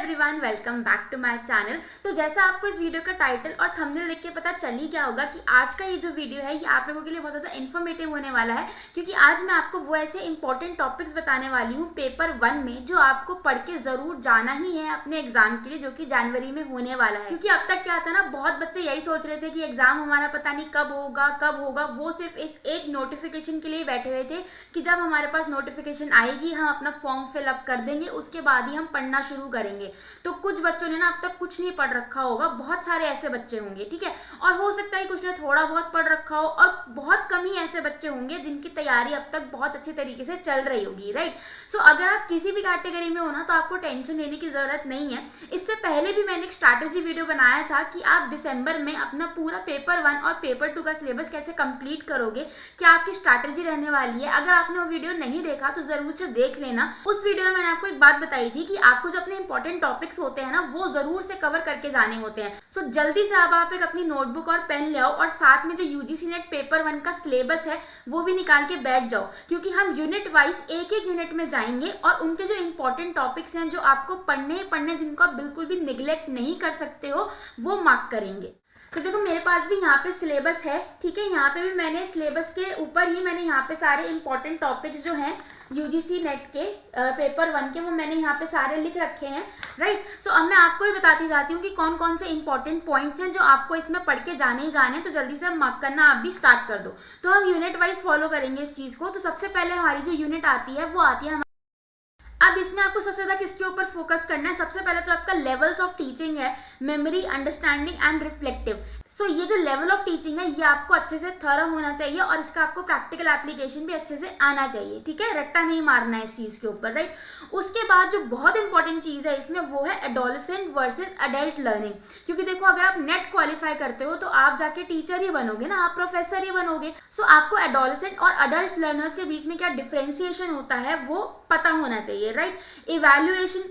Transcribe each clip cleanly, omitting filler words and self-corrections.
Everyone, welcome back to my channel. तो जैसा आपको इस वीडियो का टाइटल और थंबनेल देख के पता चल ही गया होगा कि आज का ये जो वीडियो है ये आप लोगों के लिए बहुत ज़्यादा इन्फॉर्मेटिव होने वाला है, क्योंकि आज मैं आपको वो ऐसे इंपॉर्टेंट टॉपिक्स बताने वाली हूँ पेपर 1 में जो आपको पढ़ के ज़रूर जाना ही है अपने एग्जाम के लिए, जो कि जनवरी में होने वाला है। क्योंकि अब तक क्या था ना, बहुत बच्चे यही सोच रहे थे कि एग्जाम हमारा पता नहीं कब होगा। वो सिर्फ इस एक नोटिफिकेशन के लिए बैठे हुए थे कि जब हमारे पास नोटिफिकेशन आएगी हम अपना फॉर्म फिलअप कर देंगे, उसके बाद ही हम पढ़ना शुरू करेंगे। तो कुछ बच्चों ने ना अब तक कुछ नहीं पढ़ रखा होगा, बहुत सारे ऐसे बच्चे होंगे, ठीक है। और हो सकता है कुछ ने थोड़ा बहुत पढ़ रखा हो, और बहुत कम ही ऐसे बच्चे होंगे जिनकी तैयारी अब तक बहुत अच्छी तरीके से चल रही होगी, राइट। सो अगर आप किसी भी कैटेगरी में हो ना तो आपको टेंशन लेने की जरूरत नहीं है। इससे पहले भी मैंने एक स्ट्रैटेजी वीडियो बनाया था कि आप दिसंबर में अपना पूरा पेपर 1 और पेपर 2 का सिलेबस कैसे कंप्लीट करोगे, क्या आपकी स्ट्रैटेजी रहने वाली है। अगर आपने वो वीडियो नहीं देखा तो जरूर से देख लेना। उस वीडियो में मैंने आपको एक बात बताई थी कि आपको जो अपने इंपॉर्टेंट टॉपिक्स होते हैं ना वो जरूर से कवर करके जाने होते हैं। सो जल्दी से अब आप एक अपनी नोटबुक और पेन ले आओ और साथ में जो यूजीसी नेट पेपर 1 का सिलेबस है वो भी निकाल के बैठ जाओ, क्योंकि हम यूनिट वाइज एक एक यूनिट में जाएंगे और उनके जो इंपॉर्टेंट टॉपिक्स हैं जो आपको पढ़ने ही पढ़ने, जिनको आप बिल्कुल भी निगलेक्ट नहीं कर सकते हो, वो मार्क करेंगे। तो देखो मेरे पास भी यहाँ पे सिलेबस है, ठीक है। यहाँ पे भी मैंने सिलेबस के ऊपर ही मैंने यहाँ पे सारे इंपॉर्टेंट टॉपिक्स जो हैं यूजीसी नेट के पेपर 1 के वो मैंने यहाँ पे सारे लिख रखे हैं, राइट। सो अब मैं आपको ही बताती जाती हूँ कि कौन कौन से इंपॉर्टेंट पॉइंट्स हैं जो आपको इसमें पढ़ के जाने ही जाने। तो जल्दी से मार्क करना आप भी स्टार्ट कर दो। तो हम यूनिट वाइज फॉलो करेंगे इस चीज़ को। तो सबसे पहले हमारी जो यूनिट आती है वो आती है अब इसमें आपको सबसे ज़्यादा किसके ऊपर फोकस करना है। सबसे पहले तो आपका लेवल्स ऑफ टीचिंग है, मेमोरी, अंडरस्टैंडिंग एंड रिफ्लेक्टिव। सो ये जो लेवल ऑफ टीचिंग है ये आपको अच्छे से थरो होना चाहिए और इसका आपको प्रैक्टिकल एप्लीकेशन भी अच्छे से आना चाहिए, ठीक है। रट्टा नहीं मारना है इस चीज़ के ऊपर, राइट। उसके बाद जो बहुत इंपॉर्टेंट चीज़ है इसमें वो है एडोलेसेंट वर्सेस अडल्ट लर्निंग। क्योंकि देखो अगर आप नेट क्वालिफाई करते हो तो आप जाके टीचर ही बनोगे ना, आप प्रोफेसर ही बनोगे। सो आपको एडोलेसेंट और अडल्ट लर्नर्स के बीच में क्या डिफ्रेंसिएशन होता है वो पता होना चाहिए, राइट। इवैल्यूएशन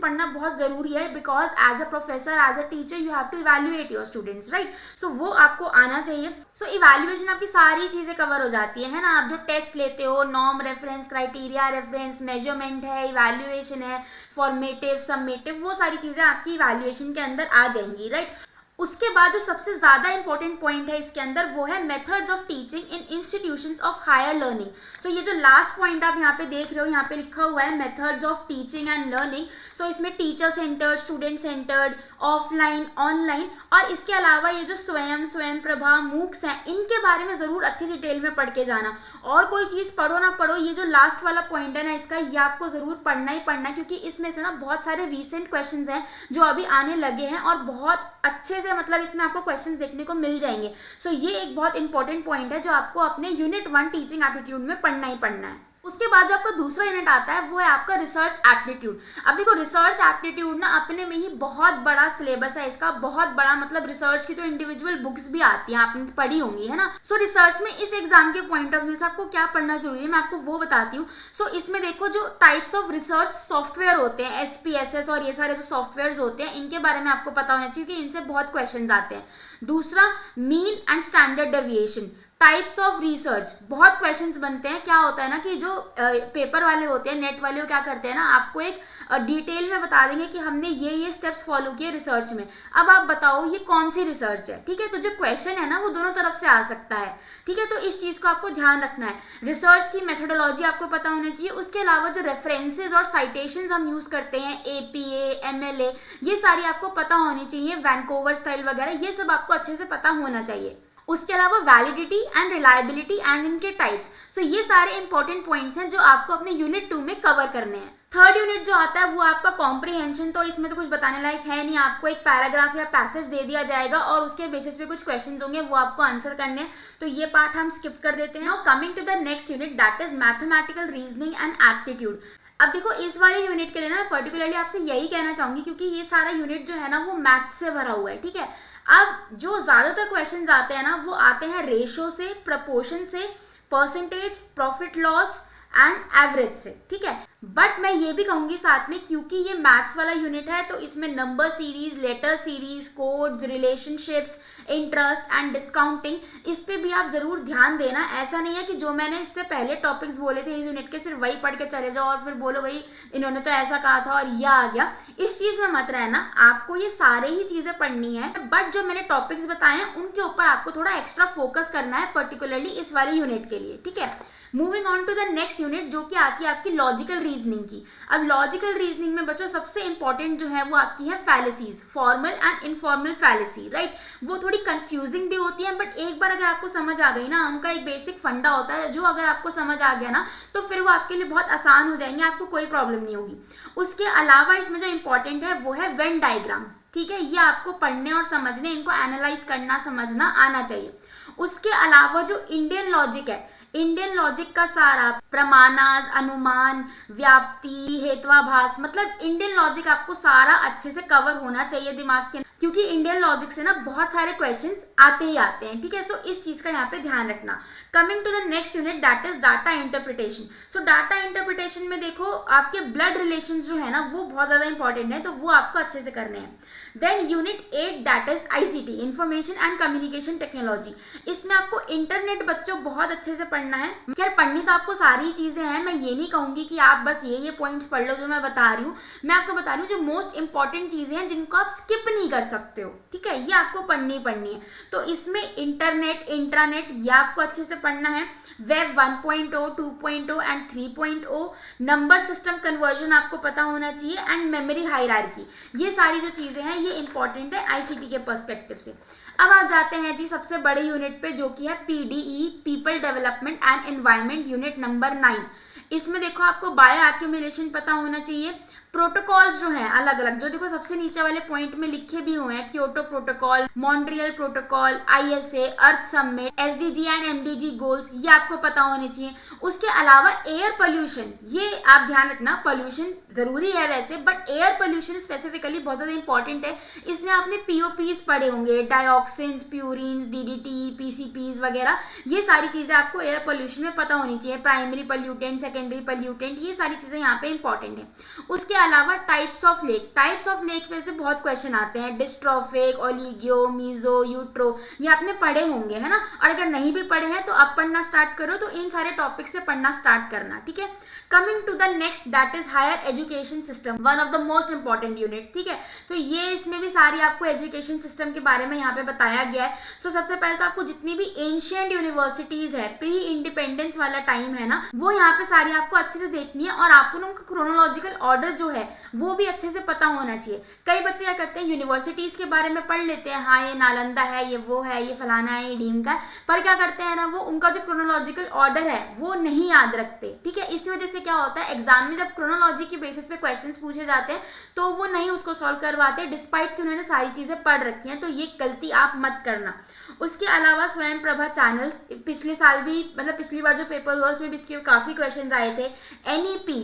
पढ़ना बहुत ज़रूरी है, because as a professor, as a teacher you have to evaluate your students, right. So वो आपको आना चाहिए। सो इवैल्यूएशन आपकी सारी चीज़ें कवर हो जाती है ना। आप जो टेस्ट लेते हो, norm, reference, criteria, reference, measurement है, इवैल्यूएशन है, फॉर्मेटिव, सबमेटिव, वो सारी चीज़ें आपकी इवैल्यूएशन के अंदर आ जाएंगी, राइट। उसके बाद जो सबसे ज़्यादा इंपॉर्टेंट पॉइंट है इसके अंदर वो है methods of teaching in institutions of higher learning. So ये जो लास्ट पॉइंट आप यहाँ पे देख रहे हो, यहाँ पे लिखा हुआ है methods of teaching and learning. So इसमें teacher centred, student centred, offline, online, और इसके अलावा ये जो स्वयं प्रभा, मूक्स हैं, इनके बारे में ज़रूर अच्छी डिटेल में पढ़ के जाना। और कोई चीज़ पढ़ो ना पढ़ो, ये जो लास्ट वाला पॉइंट है ना इसका, ये आपको ज़रूर पढ़ना ही पढ़ना है, क्योंकि इसमें से ना बहुत सारे रिसेंट क्वेश्चंस हैं जो अभी आने लगे हैं और बहुत अच्छे से मतलब इसमें आपको क्वेश्चंस देखने को मिल जाएंगे। सो ये एक बहुत इंपॉर्टेंट पॉइंट है जो आपको अपने यूनिट 1 टीचिंग एप्टीट्यूड में पढ़ना ही पढ़ना है। उसके बाद जो आपका दूसरा यूनिट आता है वो है आपका रिसर्च एप्टीट्यूड। अब देखो रिसर्च एप्टीट्यूड ना अपने में ही बहुत बड़ा सिलेबस है इसका, बहुत बड़ा, मतलब रिसर्च की तो इंडिविजुअल बुक्स भी आती हैं, आपने पढ़ी होंगी, है ना। सो रिसर्च में इस एग्जाम के पॉइंट ऑफ व्यू से आपको क्या पढ़ना जरूरी है मैं आपको वो बताती हूँ। सो इसमें देखो जो टाइप्स ऑफ रिसर्च सॉफ्टवेयर होते हैं, SPSS और ये सारे जो सॉफ्टवेयर होते हैं इनके बारे में आपको पता होना चाहिए कि इनसे बहुत क्वेश्चन आते हैं। दूसरा, mean and standard deviation. Types of research, बहुत क्वेश्चंस बनते हैं। क्या होता है ना कि जो पेपर वाले होते हैं, नेट वाले, वो क्या करते हैं ना, आपको एक डिटेल में बता देंगे कि हमने ये स्टेप्स फॉलो किए रिसर्च में। अब आप बताओ ये कौन सी रिसर्च है, ठीक है। तो जो क्वेश्चन है ना वो दोनों तरफ से आ सकता है, ठीक है। तो इस चीज़ को आपको ध्यान रखना है। रिसर्च की मेथोडोलॉजी आपको पता होनी चाहिए। उसके अलावा जो रेफरेंसेज और साइटेशंस हम यूज़ करते हैं, APA, MLA, ये सारी आपको पता होनी चाहिए। वैंकूवर स्टाइल वगैरह ये सब आपको अच्छे से पता होना चाहिए। उसके अलावा वैलिडिटी एंड रिलायबिलिटी एंड इनके टाइप्स। सो ये सारे इंपॉर्टेंट पॉइंट्स हैं जो आपको अपने यूनिट 2 में कवर करने हैं। थर्ड यूनिट जो आता है वो आपका कॉम्प्रिहेंशन। तो इसमें तो कुछ बताने लायक है नहीं, आपको एक पैराग्राफ या पैसेज दे दिया जाएगा और उसके बेसिस पे कुछ क्वेश्चंस होंगे, वो आपको आंसर करने हैं। तो ये पार्ट हम स्किप कर देते हैं। Now coming to the next unit, that is mathematical reasoning and aptitude. अब देखो इस वाले यूनिट के लिए ना पर्टिकुलरली आपसे यही कहना चाहूंगी, क्योंकि ये सारा यूनिट जो है ना वो मैथ्स से भरा हुआ है, ठीक है। अब जो ज़्यादातर क्वेश्चंस आते हैं ना वो आते हैं रेशो से, प्रपोर्शन से, percentage, profit loss and average से, ठीक है। बट मैं ये भी कहूँगी साथ में, क्योंकि ये मैथ्स वाला यूनिट है तो इसमें number series, letter series, codes, relationships, interest and discounting, इस पे भी आप जरूर ध्यान देना। ऐसा नहीं है कि जो मैंने इससे पहले टॉपिक्स बोले थे इस यूनिट के सिर्फ वही पढ़ के चले जाओ और फिर बोलो भाई इन्होंने तो ऐसा कहा था और यह आ गया। इस चीज में मत रहना, आपको ये सारे ही चीजें पढ़नी है, बट जो मैंने टॉपिक्स बताए हैं उनके ऊपर आपको थोड़ा एक्स्ट्रा फोकस करना है, पर्टिकुलरली इस वाले यूनिट के लिए, ठीक है। Moving on to the next unit जो कि आती है आपकी लॉजिकल रीजनिंग की। अब लॉजिकल रीजनिंग में बच्चों सबसे इंपॉर्टेंट जो है वो आपकी है फैलेसीज, formal and informal fallacy, right. वो थोड़ी कंफ्यूजिंग भी होती है, बट एक बार अगर आपको समझ आ गई ना, उनका एक बेसिक फंडा होता है जो अगर आपको समझ आ गया ना तो फिर वो आपके लिए बहुत आसान हो जाएंगे, आपको कोई प्रॉब्लम नहीं होगी। उसके अलावा इसमें जो इंपॉर्टेंट है वो है वेन डायग्राम्स, ठीक है। ये आपको पढ़ने और समझने, इनको एनालाइज करना समझना आना चाहिए। उसके अलावा जो इंडियन लॉजिक है, इंडियन लॉजिक का सारा प्रमाणास, अनुमान, व्याप्ति, हेत्वाभास, मतलब इंडियन लॉजिक आपको सारा अच्छे से कवर होना चाहिए दिमाग के, क्योंकि इंडियन लॉजिक से ना बहुत सारे क्वेश्चंस आते ही आते हैं, ठीक है। सो इस चीज का यहाँ पे ध्यान रखना। Coming to the next unit that is data interpretation. So data interpretation में देखो आपके ब्लड रिलेशंस जो है ना वो बहुत ज्यादा इंपॉर्टेंट है, तो वो आपको अच्छे से करने हैं। Then unit 8 that is ICT, information and communication technology. इसमें आपको इंटरनेट बच्चों बहुत अच्छे से पढ़ना है। खैर पढ़नी तो आपको सारी चीजें हैं, मैं ये नहीं कहूंगी कि आप बस ये पॉइंट्स पढ़ लो जो मैं बता रही हूँ, मैं आपको बता रही हूँ जो मोस्ट इंपॉर्टेंट चीजें हैं जिनको आप स्किप नहीं कर सकते हो, ठीक है। ये आपको पढ़नी है। तो इसमें इंटरनेट, इंट्रानेट, ये आपको अच्छे से पढ़ना है। Web 1.0, 2.0 and 3.0, number system conversion आपको पता होना चाहिए, एंड मेमोरी हायरार्की। ये सारी जो चीजें हैं ये इंपॉर्टेंट है ICT के पर्सपेक्टिव से। अब आ जाते हैं जी सबसे बड़े यूनिट पे जो कि है PDE, people development and environment, unit number 9। इसमें देखो आपको बायो एक्यूमुलेशन पता होना चाहिए। प्रोटोकॉल्स जो हैं अलग अलग, जो देखो सबसे नीचे वाले पॉइंट में लिखे भी हुए हैं, Kyoto protocol, Montreal protocol, ISA, earth summit, SDG and MDG goals, ये आपको पता होने चाहिए। उसके अलावा एयर पोल्यूशन, ये आप ध्यान रखना, पोल्यूशन जरूरी है वैसे, बट एयर पोल्यूशन स्पेसिफिकली बहुत ज्यादा इंपॉर्टेंट है। इसमें आपने POPs पढ़े होंगे, डायऑक्सिन्स, प्यूरिन्स, DDT, PCPs वगैरह, ये सारी चीजें आपको एयर पोल्यूशन में पता होनी चाहिए। प्राइमरी पोल्यूटेंट, सेकेंडरी पोल्यूटेंट, ये सारी चीजें यहाँ पे इंपॉर्टेंट है। उसके अलावा types of lake, types of lake में से बहुत क्वेश्चन आते हैं, डिस्ट्रॉफिक, ओलिगियो, मीजो, यूट्रो, ये आपने पढ़े होंगे, है ना। और अगर नहीं भी पढ़े हैं तो अब पढ़ना स्टार्ट करो, तो इन सारे टॉपिक से पढ़ना स्टार्ट करना, ठीक है। Coming to the next that is higher education system, one of the most important unit, ठीक है। तो ये इसमें भी सारी आपको एजुकेशन सिस्टम के बारे में यहाँ पे बताया गया है। सो सबसे पहले तो आपको जितनी भी एंशिएंट यूनिवर्सिटीज है, प्री इंडिपेंडेंस वाला टाइम है ना, वो यहाँ पे सारी आपको अच्छे से देखनी है, और आपको उनका क्रोनोलॉजिकल ऑर्डर जो है वो भी अच्छे से पता होना चाहिए। कई बच्चे क्या करते हैं, यूनिवर्सिटीज के बारे में पढ़ लेते हैं, हाँ ये नालंदा है, ये वो है, ये फलाना है, ये ढीम का है, पर क्या करते हैं ना, वो उनका जो क्रोनोलॉजिकल ऑर्डर है वो नहीं याद रखते, ठीक है। इस वजह से क्या होता है, एग्जाम में जब क्रोनोलॉजी के बेसिस पे क्वेश्चंस पूछे जाते हैं तो वो नहीं उसको सॉल्व करवाते, डिस्पाइट कि उन्होंने सारी चीजें पढ़ रखी हैं। तो ये गलती आप मत करना। उसके अलावा स्वयं प्रभा चैनल्स, पिछले साल भी, मतलब पिछली बार जो पेपर हुआ उसमें भी इसके काफी क्वेश्चन आए थे। NEP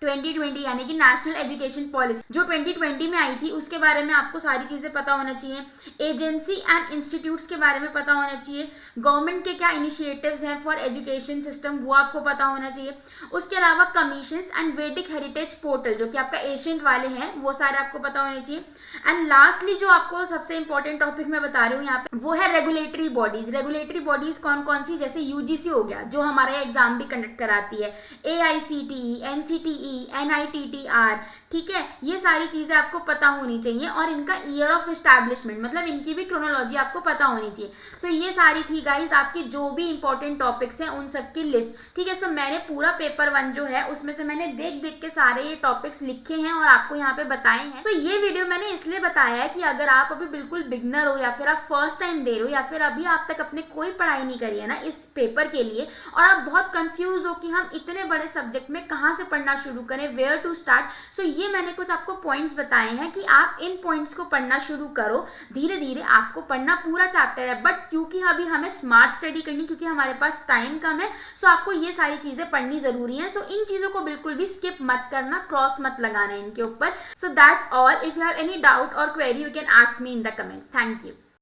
2020 यानी कि नेशनल एजुकेशन पॉलिसी जो 2020 में आई थी, उसके बारे में आपको सारी चीजें पता होना चाहिए। एजेंसी एंड इंस्टीट्यूट्स के बारे में पता होना चाहिए। गवर्नमेंट के क्या इनिशिएटिव्स हैं फॉर एजुकेशन सिस्टम, वो आपको पता होना चाहिए। उसके अलावा commissions and Vedic heritage portal जो कि आपका एशियंट वाले हैं, वो सारे आपको पता होने चाहिए। एंड लास्टली जो आपको सबसे इंपॉर्टेंट टॉपिक मैं बता रही हूँ यहाँ पे, वो है रेगुलेटरी बॉडीज। रेगुलेटरी बॉडीज कौन कौन सी, जैसे UGC हो गया जो हमारा एग्जाम भी कंडक्ट कराती है, AICTE, NCTE, NITTR, ठीक है। ये सारी चीजें आपको पता होनी चाहिए, और इनका ईयर ऑफ एस्टैब्लिशमेंट, मतलब इनकी भी क्रोनोलॉजी आपको पता होनी चाहिए। सो ये सारी थी गाइज आपकी जो भी इंपॉर्टेंट टॉपिक्स हैं उन सब की लिस्ट, ठीक है। सो मैंने पूरा पेपर 1 जो है उसमें से मैंने देख देख के सारे ये टॉपिक्स लिखे हैं और आपको यहाँ पे बताए हैं। सो ये वीडियो मैंने इसलिए बताया है कि अगर आप अभी बिल्कुल बिगनर हो, या फिर आप फर्स्ट टाइम दे रहे हो, या फिर अभी आप तक अपने कोई पढ़ाई नहीं करी है ना इस पेपर के लिए, और आप बहुत कंफ्यूज हो कि हम इतने बड़े सब्जेक्ट में कहाँ से पढ़ना शुरू करें, वेयर टू स्टार्ट। सो ये मैंने कुछ आपको पॉइंट्स बताए हैं कि आप इन पॉइंट्स को पढ़ना शुरू करो। धीरे धीरे आपको पढ़ना पूरा चैप्टर है, बट क्योंकि अभी हमें स्मार्ट स्टडी करनी, क्योंकि हमारे पास टाइम कम है, सो आपको ये सारी चीजें पढ़नी जरूरी है। सो इन चीजों को बिल्कुल भी स्किप मत करना, क्रॉस मत लगाना इनके ऊपर। So that's all. If you have any doubt और query you can ask me in the comments. Thank you.